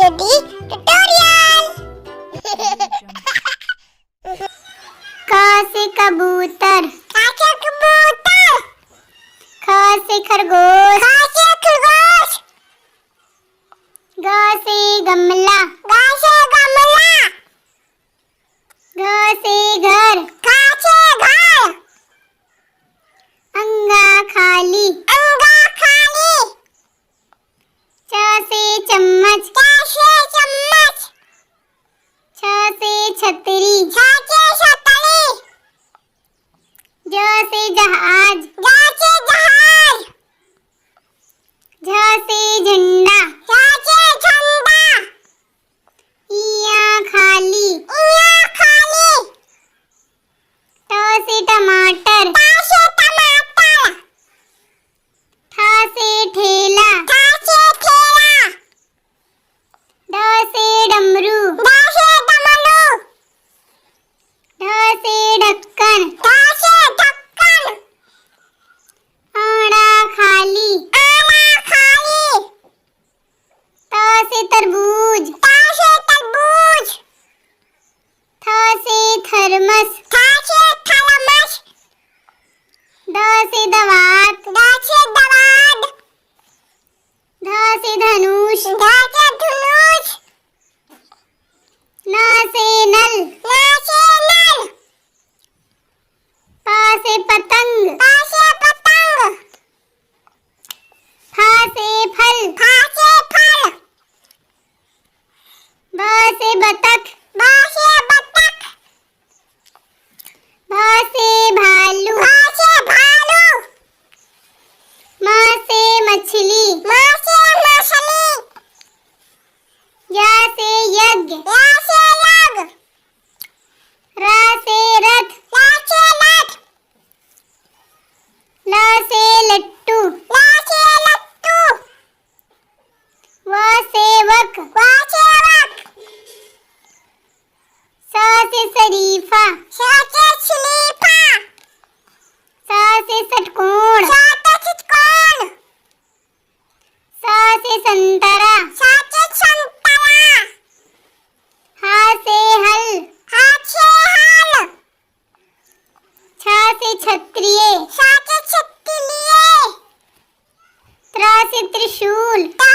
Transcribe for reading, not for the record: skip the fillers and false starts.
Ready? Tutorial. क से कबूतर, ख से कबूतर, ख से खरगोश, ख से खरगोश, ग से गमला, ग से गमला, घ से घर, घ से घर, अंगा खाली, अंगा खाली, च से चम्मच, च से चम्मच, छ से छतरी, छ से छतरी, ज से जहाज, ज से जहाज, झ से झंडा, झ से झंडा, इया खाली, इया खाली, ट से टमाटर, ट से टमाटर, ठ से ठेला, ठ से ठेला, ड से डमरू, ड से डमरू, ढ से ढक्कन, ढ से ढक्कन, आड़ा खाली, आड़ा खाली, त से तरबूज, त से तरबूज, थ से थर्मस, थ से थर्मस, द से दवात, द से दवात, ध से धनुष, ध से धनुष, न से नल, न से नल, प से पतंग, प से पतंग, फ से फल, फ से फल, ब से बतख, ब से बतख, भ से भालू, भ से भालू, म से मछली, म से मछली, य से यज्ञ, य से यज्ञ, र से रथ, र से रथ, ल से लट्टू, ल से लट्टू, व से वक, व से वक, स से शरीफा, स से शरीफा, स से षटकोण, स से षटकोण, स से संतरा, स से संतरा, ह से हल, ह से हल, छ से क्षत्रिय, छ से क्षत्रिय, त्र से त्रिशूल, त्र